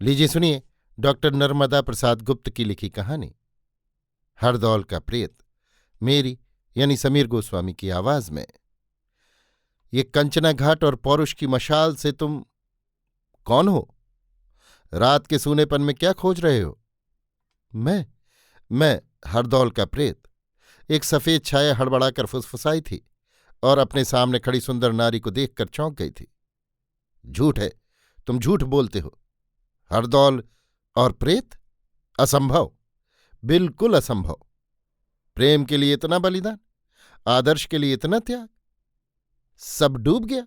लीजिए सुनिए डॉक्टर नर्मदा प्रसाद गुप्त की लिखी कहानी हरदौल का प्रेत, मेरी यानी समीर गोस्वामी की आवाज में। ये कंचना घाट और पौरुष की मशाल से तुम कौन हो? रात के सूनेपन में क्या खोज रहे हो? मैं हरदौल का प्रेत। एक सफेद छाया हड़बड़ाकर फुसफुसाई थी और अपने सामने खड़ी सुंदर नारी को देखकर चौंक गई थी। झूठ है, तुम झूठ बोलते हो। हरदौल और प्रेत? असंभव, बिल्कुल असंभव। प्रेम के लिए इतना बलिदान, आदर्श के लिए इतना त्याग, सब डूब गया?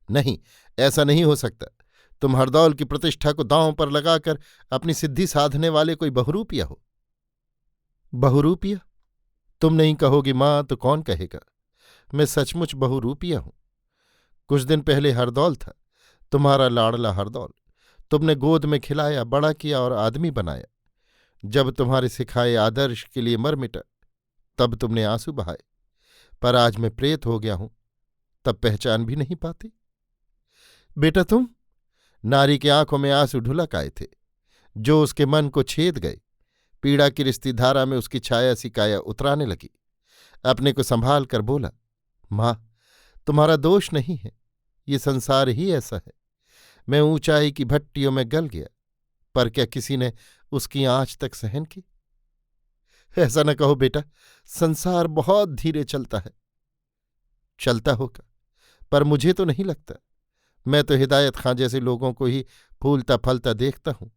नहीं, ऐसा नहीं हो सकता। तुम हरदौल की प्रतिष्ठा को दांव पर लगाकर अपनी सिद्धि साधने वाले कोई बहुरूपिया हो। बहुरूपिया? तुम नहीं कहोगी मां तो कौन कहेगा? मैं सचमुच बहुरूपिया हूं। कुछ दिन पहले हरदौल था, तुम्हारा लाडला हरदौल। तुमने गोद में खिलाया, बड़ा किया और आदमी बनाया। जब तुम्हारे सिखाए आदर्श के लिए मर मिटा तब तुमने आंसू बहाए, पर आज मैं प्रेत हो गया हूं तब पहचान भी नहीं पाते। बेटा तुम? नारी की आंखों में आंसू ढुलक आए थे, जो उसके मन को छेद गए। पीड़ा की रिश्ती धारा में उसकी छाया सी काया उतराने लगी। अपने को संभाल कर बोला, मां, तुम्हारा दोष नहीं है, ये संसार ही ऐसा है। मैं ऊंचाई की भट्टियों में गल गया, पर क्या किसी ने उसकी आंच तक सहन की? ऐसा न कहो बेटा, संसार बहुत धीरे चलता है। चलता होगा, पर मुझे तो नहीं लगता। मैं तो हिदायत खां जैसे लोगों को ही फूलता फलता देखता हूं।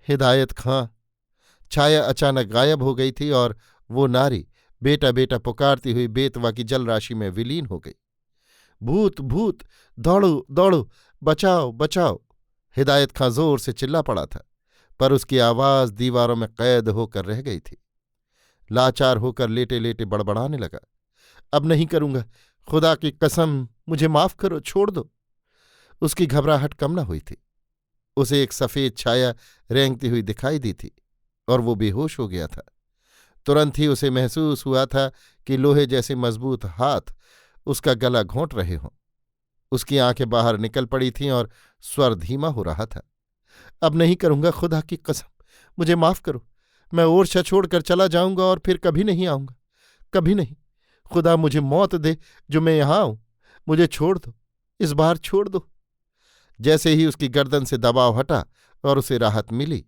हिदायत खां। छाया अचानक गायब हो गई थी और वो नारी बेटा बेटा पुकारती हुई बेतवा की जलराशि में विलीन हो गई। भूत भूत, दौड़ो दौड़ो, बचाओ बचाओ! हिदायत खां जोर से चिल्ला पड़ा था, पर उसकी आवाज दीवारों में कैद होकर रह गई थी। लाचार होकर लेटे लेटे बड़बड़ाने लगा, अब नहीं करूंगा, खुदा की कसम, मुझे माफ करो, छोड़ दो। उसकी घबराहट कम न हुई थी। उसे एक सफेद छाया रेंगती हुई दिखाई दी थी और वो बेहोश हो गया था। तुरंत ही उसे महसूस हुआ था कि लोहे जैसे मजबूत हाथ उसका गला घोंट रहे हों। उसकी आंखें बाहर निकल पड़ी थीं और स्वर धीमा हो रहा था। अब नहीं करूंगा, खुदा की कसम, मुझे माफ करो। मैं ओरछा छोड़कर चला जाऊंगा और फिर कभी नहीं आऊंगा, कभी नहीं। खुदा मुझे मौत दे जो मैं यहां आऊं। मुझे छोड़ दो, इस बार छोड़ दो। जैसे ही उसकी गर्दन से दबाव हटा और उसे राहत मिली,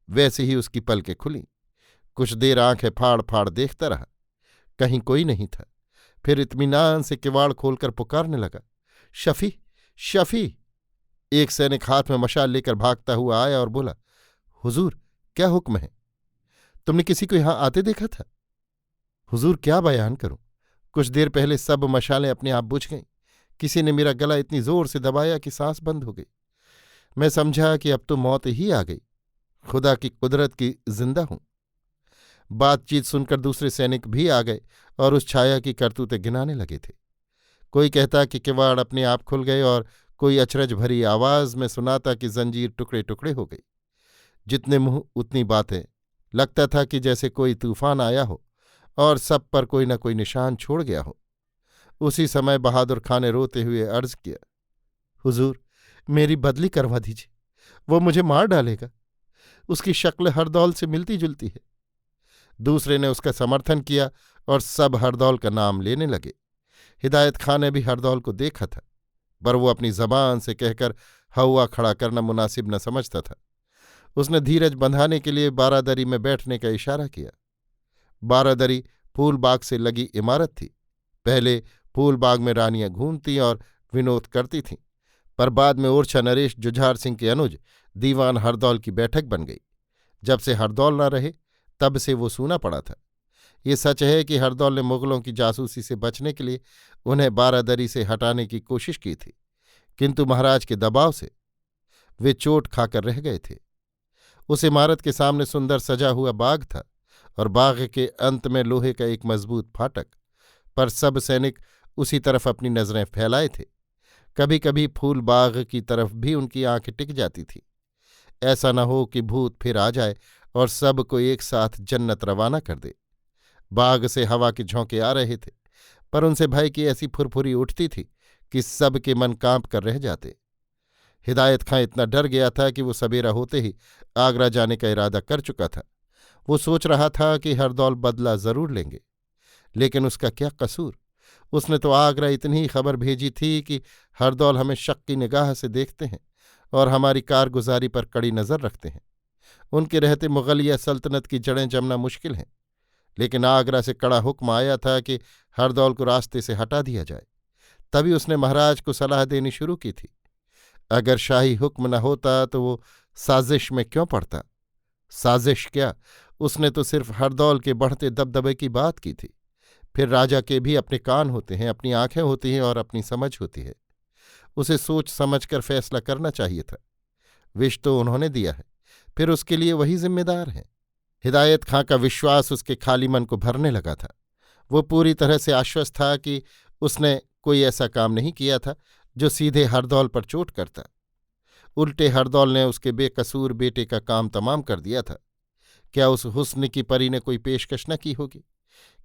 वैसे ही उसकी पलकें खुलीं। कुछ देर आंखें फाड़ फाड़ देखता रहा, कहीं कोई नहीं था। फिर इत्मीनान से किवाड़ खोलकर पुकारने लगा, शफी, शफी! एक सैनिक हाथ में मशाल लेकर भागता हुआ आया और बोला, हुजूर, क्या हुक्म है? तुमने किसी को यहां आते देखा था? हुजूर, क्या बयान करूं। कुछ देर पहले सब मशालें अपने आप बुझ गईं। किसी ने मेरा गला इतनी जोर से दबाया कि सांस बंद हो गई। मैं समझा कि अब तो मौत ही आ गई। खुदा की कुदरत की जिंदा हूं। बातचीत सुनकर दूसरे सैनिक भी आ गए और उस छाया की करतूतें गिनाने लगे थे। कोई कहता कि किवाड़ अपने आप खुल गए और कोई अचरज भरी आवाज में सुनाता कि जंजीर टुकड़े टुकड़े हो गई। जितने मुंह उतनी बातें। लगता था कि जैसे कोई तूफान आया हो और सब पर कोई न कोई निशान छोड़ गया हो। उसी समय बहादुर खां ने रोते हुए अर्ज किया, हुजूर, मेरी बदली करवा दीजिए, वो मुझे मार डालेगा। उसकी शक्ल हरदौल से मिलती जुलती है। दूसरे ने उसका समर्थन किया और सब हरदौल का नाम लेने लगे। हिदायत खां ने भी हरदौल को देखा था, पर वो अपनी जबान से कहकर हवा खड़ा करना मुनासिब न समझता था। उसने धीरज बंधाने के लिए बारादरी में बैठने का इशारा किया। बारादरी फूलबाग से लगी इमारत थी। पहले फूलबाग में रानियां घूमती और विनोद करती थीं, पर बाद में ओरछा नरेश जुझार सिंह के अनुज दीवान हरदौल की बैठक बन गई। जब से हरदौल न रहे तब से वो सूना पड़ा था। ये सच है कि हरदौल ने मुगलों की जासूसी से बचने के लिए उन्हें बारादरी से हटाने की कोशिश की थी, किंतु महाराज के दबाव से वे चोट खाकर रह गए थे। उस इमारत के सामने सुंदर सजा हुआ बाग था और बाग के अंत में लोहे का एक मजबूत फाटक, पर सब सैनिक उसी तरफ अपनी नजरें फैलाए थे। कभी कभी फूल बाग की तरफ भी उनकी आंखें टिक जाती थी। ऐसा न हो कि भूत फिर आ जाए और सबको एक साथ जन्नत रवाना कर दे। बाग से हवा के झोंके आ रहे थे, पर उनसे भय की ऐसी फुरफुरी उठती थी कि सबके मन कांप कर रह जाते। हिदायत खां इतना डर गया था कि वो सबेरा होते ही आगरा जाने का इरादा कर चुका था। वो सोच रहा था कि हरदौल बदला जरूर लेंगे, लेकिन उसका क्या कसूर। उसने तो आगरा इतनी ही खबर भेजी थी कि हरदौल हमें शक की निगाह से देखते हैं और हमारी कारगुजारी पर कड़ी नजर रखते हैं। उनके रहते मुगलिया सल्तनत की जड़ें जमना मुश्किल हैं। लेकिन आगरा से कड़ा हुक्म आया था कि हरदौल को रास्ते से हटा दिया जाए। तभी उसने महाराज को सलाह देनी शुरू की थी। अगर शाही हुक्म न होता तो वो साजिश में क्यों पड़ता। साजिश क्या, उसने तो सिर्फ हरदौल के बढ़ते दबदबे की बात की थी। फिर राजा के भी अपने कान होते हैं, अपनी आंखें होती हैं और अपनी समझ होती है। उसे सोच समझकर फैसला करना चाहिए था। विष तो उन्होंने दिया है, फिर उसके लिए वही जिम्मेदार हैं। हिदायत खां का विश्वास उसके खाली मन को भरने लगा था। वो पूरी तरह से आश्वस्त था कि उसने कोई ऐसा काम नहीं किया था जो सीधे हरदौल पर चोट करता। उल्टे हरदौल ने उसके बेकसूर बेटे का काम तमाम कर दिया था। क्या उस हुस्न की परी ने कोई पेशकश न की होगी?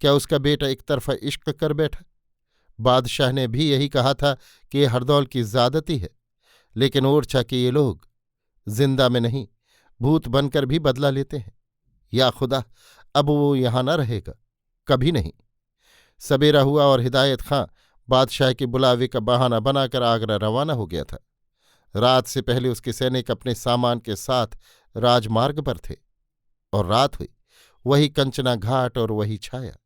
क्या उसका बेटा एक तरफा इश्क कर बैठा? बादशाह ने भी यही कहा था कि ये हरदौल की ज्यादती है, लेकिन ओरछा के ये लोग जिंदा में नहीं, भूत बनकर भी बदला लेते हैं। या खुदा, अब वो यहां न रहेगा, कभी नहीं। सबेरा हुआ और हिदायत खां बादशाह के बुलावे का बहाना बनाकर आगरा रवाना हो गया था। रात से पहले उसके सैनिक अपने सामान के साथ राजमार्ग पर थे और रात हुई। वही कंचना घाट और वही छाया,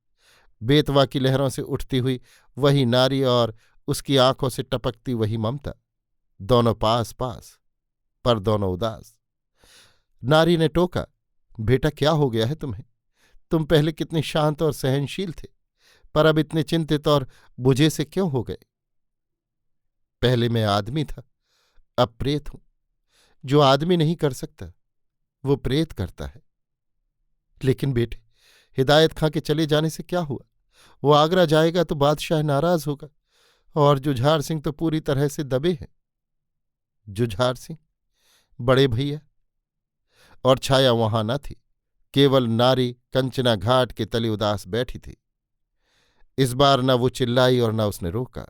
बेतवा की लहरों से उठती हुई वही नारी और उसकी आंखों से टपकती वही ममता। दोनों पास पास, पर दोनों उदास। नारी ने टोका, बेटा क्या हो गया है तुम्हें? तुम पहले कितने शांत और सहनशील थे, पर अब इतने चिंतित और बुझे से क्यों हो गए? पहले मैं आदमी था, अब प्रेत हूं। जो आदमी नहीं कर सकता वो प्रेत करता है। लेकिन बेटे, हिदायत खां के चले जाने से क्या हुआ? वो आगरा जाएगा तो बादशाह नाराज होगा, और जुझार सिंह तो पूरी तरह से दबे हैं। जुझार सिंह, बड़े भैया। और छाया वहां न थी, केवल नारी कंचना घाट के तले उदास बैठी थी। इस बार न वो चिल्लाई और न उसने रोका।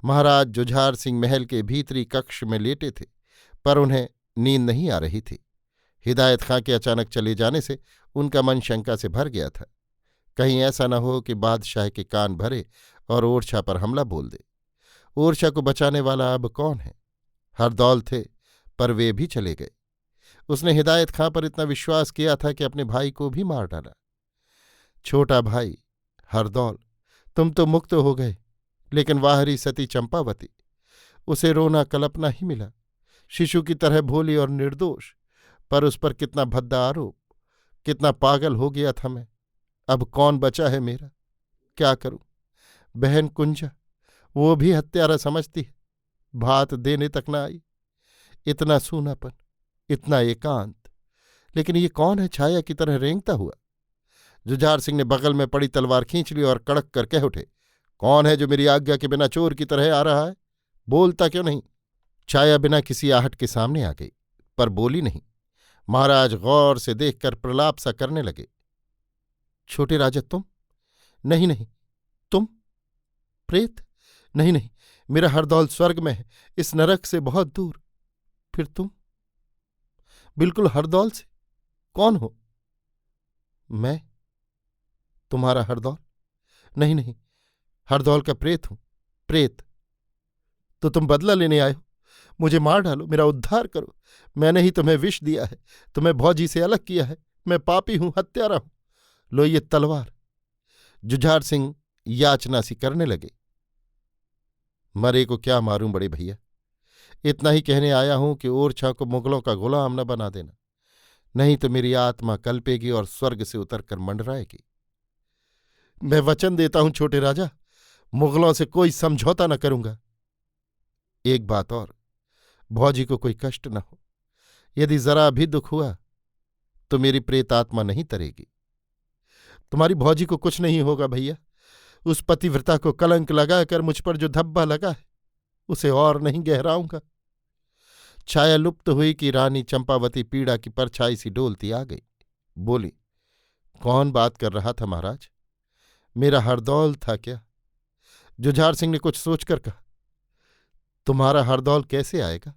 महाराज जुझार सिंह महल के भीतरी कक्ष में लेटे थे, पर उन्हें नींद नहीं आ रही थी। हिदायत खां के अचानक चले जाने से उनका मन शंका से भर गया था। कहीं ऐसा न हो कि बादशाह के कान भरे और ओरछा पर हमला बोल दे। ओरछा को बचाने वाला अब कौन है? हरदौल थे, पर वे भी चले गए। उसने हिदायत खां पर इतना विश्वास किया था कि अपने भाई को भी मार डाला। छोटा भाई हरदौल, तुम तो मुक्त हो गए, लेकिन वाहरी सती चंपावती, उसे रोना कल्पना ही मिला। शिशु की तरह भोली और निर्दोष, पर उस पर कितना भद्दा आरोप। कितना पागल हो गया था मैं। अब कौन बचा है मेरा? क्या करूं? बहन कुंजा, वो भी हत्यारा समझती है, भात देने तक न आई। इतना सूनापन, इतना एकांत। लेकिन ये कौन है छाया की तरह रेंगता हुआ? जुझार सिंह ने बगल में पड़ी तलवार खींच ली और कड़क कर कह उठे, कौन है जो मेरी आज्ञा के बिना चोर की तरह आ रहा है? बोलता क्यों नहीं? छाया बिना किसी आहट के सामने आ गई, पर बोली नहीं। महाराज गौर से देखकर प्रलाप सा करने लगे। छोटे राजा तुम? नहीं नहीं, तुम प्रेत? नहीं नहीं, मेरा हरदौल स्वर्ग में है, इस नरक से बहुत दूर। फिर तुम? बिल्कुल हरदौल से। कौन हो? मैं तुम्हारा हरदौल? नहीं नहीं, हरदौल का प्रेत हूं। प्रेत? तो तुम बदला लेने आए हो? मुझे मार डालो, मेरा उद्धार करो। मैंने ही तुम्हें विष दिया है, तुम्हें भौजी से अलग किया है। मैं पापी हूं, हत्यारा हूं। लो ये तलवार। जुझार सिंह याचना सी करने लगे। मरे को क्या मारूं बड़े भैया, इतना ही कहने आया हूं कि ओरछा को मुगलों का गुलाम न बना देना, नहीं तो मेरी आत्मा कल्पेगी और स्वर्ग से उतरकर मंडराएगी। मैं वचन देता हूं छोटे राजा, मुगलों से कोई समझौता न करूंगा। एक बात और, भौजी को कोई कष्ट न हो। यदि जरा भी दुख हुआ तो मेरी प्रेतात्मा नहीं तरेगी। तुम्हारी भौजी को कुछ नहीं होगा भैया। उस पतिव्रता को कलंक लगाकर मुझ पर जो धब्बा लगा है, उसे और नहीं गहराऊंगा। छाया लुप्त हुई कि रानी चंपावती पीड़ा की परछाई सी डोलती आ गई। बोली, कौन बात कर रहा था महाराज? मेरा हरदौल था क्या? जुझार सिंह ने कुछ सोचकर कहा, तुम्हारा हरदौल कैसे आएगा?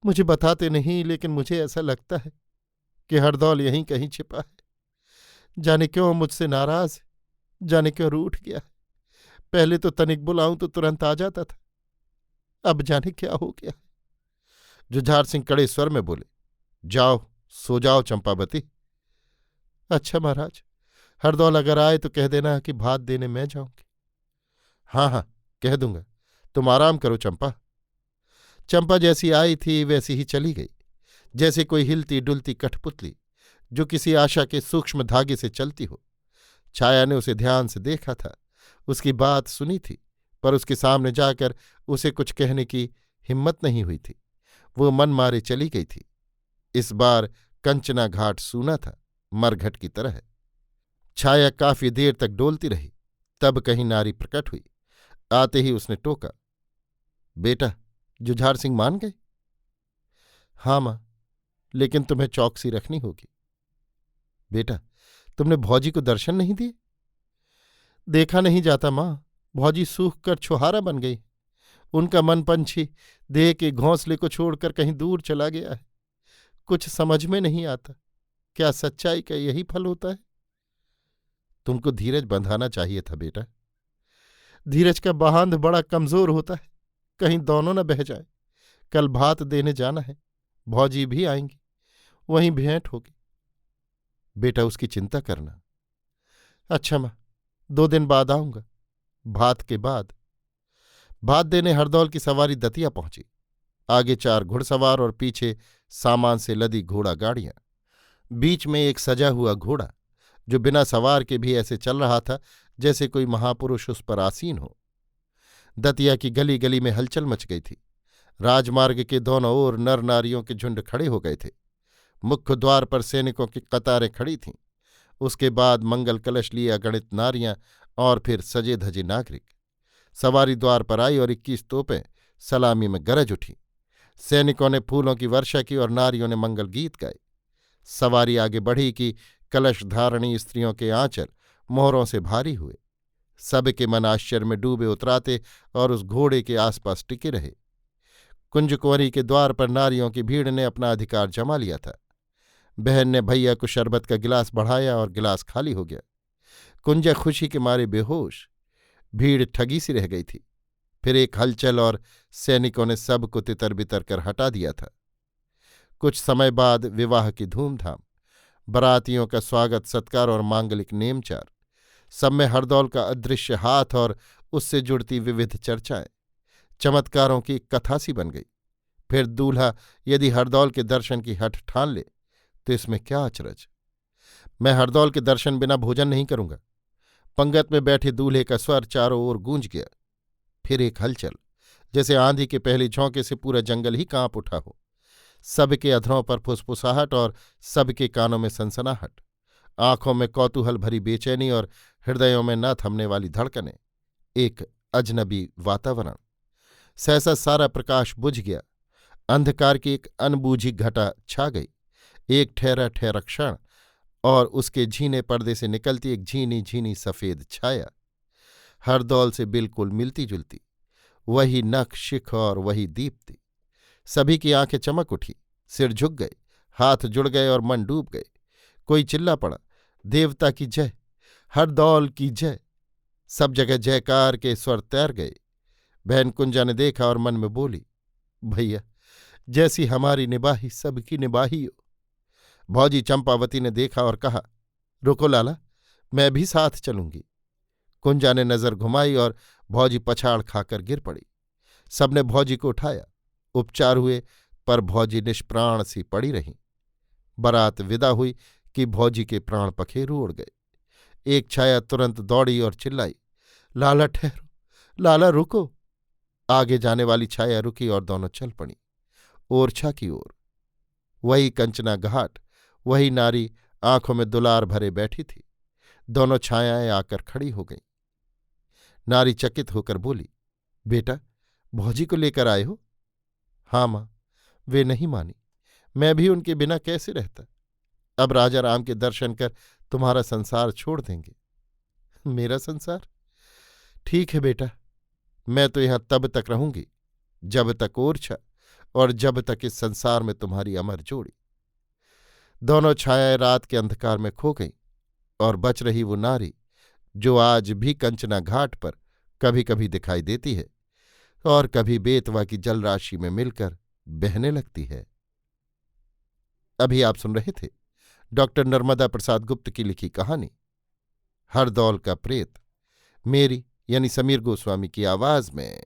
मुझे बताते नहीं, लेकिन मुझे ऐसा लगता है कि हरदौल यहीं कहीं छिपा है। जाने क्यों मुझसे नाराज है, जाने क्यों रूठ गया है। पहले तो तनिक बुलाऊं तो तुरंत आ जाता था, अब जाने क्या हो गया है। जुझार सिंह कड़े स्वर में बोले, जाओ सो जाओ चंपावती। अच्छा महाराज, हरदौल अगर आए तो कह देना कि भात देने मैं जाऊंगी। हाँ हाँ, कह दूंगा। तुम आराम करो चंपा। चंपा जैसी आई थी वैसी ही चली गई, जैसे कोई हिलती डुलती कठपुतली जो किसी आशा के सूक्ष्म धागे से चलती हो। छाया ने उसे ध्यान से देखा था, उसकी बात सुनी थी, पर उसके सामने जाकर उसे कुछ कहने की हिम्मत नहीं हुई थी। वो मन मारे चली गई थी। इस बार कंचना घाट सूना था, मरघट की तरह। छाया काफी देर तक डोलती रही, तब कहीं नारी प्रकट हुई। आते ही उसने टोका, बेटा जुझार सिंह मान गए? हाँ मां, लेकिन तुम्हें चौकसी रखनी होगी। बेटा, तुमने भौजी को दर्शन नहीं दिए? देखा नहीं जाता मां, भौजी सूख कर छुहारा बन गई। उनका मन पंछी देह के घोंसले को छोड़कर कहीं दूर चला गया है। कुछ समझ में नहीं आता, क्या सच्चाई का यही फल होता है? तुमको धीरज बंधाना चाहिए था बेटा। धीरज का बांध बड़ा कमजोर होता है, कहीं दोनों न बह जाए। कल भात देने जाना है, भौजी भी आएंगी, वहीं भेंट होगी। बेटा उसकी चिंता करना। अच्छा मां, 2 दिन बाद आऊंगा, भात के बाद। भात देने हरदौल की सवारी दतिया पहुंची। आगे 4 घुड़सवार और पीछे सामान से लदी घोड़ा गाड़ियां। बीच में एक सजा हुआ घोड़ा, जो बिना सवार के भी ऐसे चल रहा था जैसे कोई महापुरुष उस पर आसीन हो। दतिया की गली गली में हलचल मच गई थी। राजमार्ग के दोनों ओर नर नारियों के झुंड खड़े हो गए थे। मुख्य द्वार पर सैनिकों की कतारें खड़ी थीं। उसके बाद मंगल कलश लिए अगणित नारियां और फिर सजे धजे नागरिक। सवारी द्वार पर आई और 21 तोपें सलामी में गरज उठी। सैनिकों ने फूलों की वर्षा की और नारियों ने मंगल गीत गाए। सवारी आगे बढ़ी कि कलश धारणी स्त्रियों के आंचल मोहरों से भारी हुए। सबके मन आश्चर्य में डूबे उतराते और उस घोड़े के आसपास टिके रहे। कुंजकुंवरी के द्वार पर नारियों की भीड़ ने अपना अधिकार जमा लिया था। बहन ने भैया को शरबत का गिलास बढ़ाया और गिलास खाली हो गया। कुंजा खुशी के मारे बेहोश, भीड़ ठगी सी रह गई थी। फिर एक हलचल और सैनिकों ने सबको तितर बितर कर हटा दिया था। कुछ समय बाद विवाह की धूमधाम, बरातियों का स्वागत सत्कार और मांगलिक नेमचार, सब में हरदौल का अदृश्य हाथ और उससे जुड़ती विविध चर्चाएं चमत्कारों की कथा सी बन गई। फिर दूल्हा यदि हरदौल के दर्शन की हठ ठान ले तो इसमें क्या अचरज। मैं हरदौल के दर्शन बिना भोजन नहीं करूंगा। पंगत में बैठे दूल्हे का स्वर चारों ओर गूंज गया। फिर एक हलचल, जैसे आंधी के पहले झोंके से पूरा जंगल ही कांप उठा हो। सबके अधरों पर फुसफुसाहट और सबके कानों में सनसनाहट, आंखों में कौतूहल भरी बेचैनी और हृदयों में न थमने वाली धड़कनें। एक अजनबी वातावरण। सहसा सारा प्रकाश बुझ गया। अंधकार की एक अनबूझी घटा छा गई। एक ठहरा ठहरा क्षण और उसके झीने पर्दे से निकलती एक झीनी झीनी सफेद छाया, हरदौल से बिल्कुल मिलती जुलती। वही नख शिख और वही दीप्ति। सभी की आंखें चमक उठी, सिर झुक गए, हाथ जुड़ गए और मन डूब गए। कोई चिल्ला पड़ा, देवता की जय, हरदौल की जय। सब जगह जयकार के स्वर तैर गए। बहन कुंजा ने देखा और मन में बोली, भैया जैसी हमारी निबाही सबकी निबाही हो। भौजी चंपावती ने देखा और कहा, रुको लाला, मैं भी साथ चलूंगी। कुंजा ने नजर घुमाई और भौजी पछाड़ खाकर गिर पड़ी। सबने भौजी को उठाया, उपचार हुए, पर भौजी निष्प्राण सी पड़ी रहीं। बारात विदा हुई कि भौजी के प्राण पखेरु उड़ गए। एक छाया तुरंत दौड़ी और चिल्लाई, लाला ठहरो, लाला रुको। आगे जाने वाली छाया रुकी और दोनों चल पड़ी, ओरछा की ओर। वही कंचना घाट, वही नारी आंखों में दुलार भरे बैठी थी। दोनों छायाएं आकर खड़ी हो गईं। नारी चकित होकर बोली, बेटा भौजी को लेकर आए हो? हाँ मां, वे नहीं मानी। मैं भी उनके बिना कैसे रहता। अब राजा राम के दर्शन कर तुम्हारा संसार छोड़ देंगे। मेरा संसार? ठीक है बेटा, मैं तो यहां तब तक रहूंगी जब तक ओरछा और जब तक इस संसार में तुम्हारी अमर जोड़ी। दोनों छायाएं रात के अंधकार में खो गईं, और बच रही वो नारी जो आज भी कंचना घाट पर कभी कभी दिखाई देती है और कभी बेतवा की जलराशि में मिलकर बहने लगती है। अभी आप सुन रहे थे डॉक्टर नर्मदा प्रसाद गुप्त की लिखी कहानी हरदौल का प्रेत, मेरी यानी समीर गोस्वामी की आवाज में।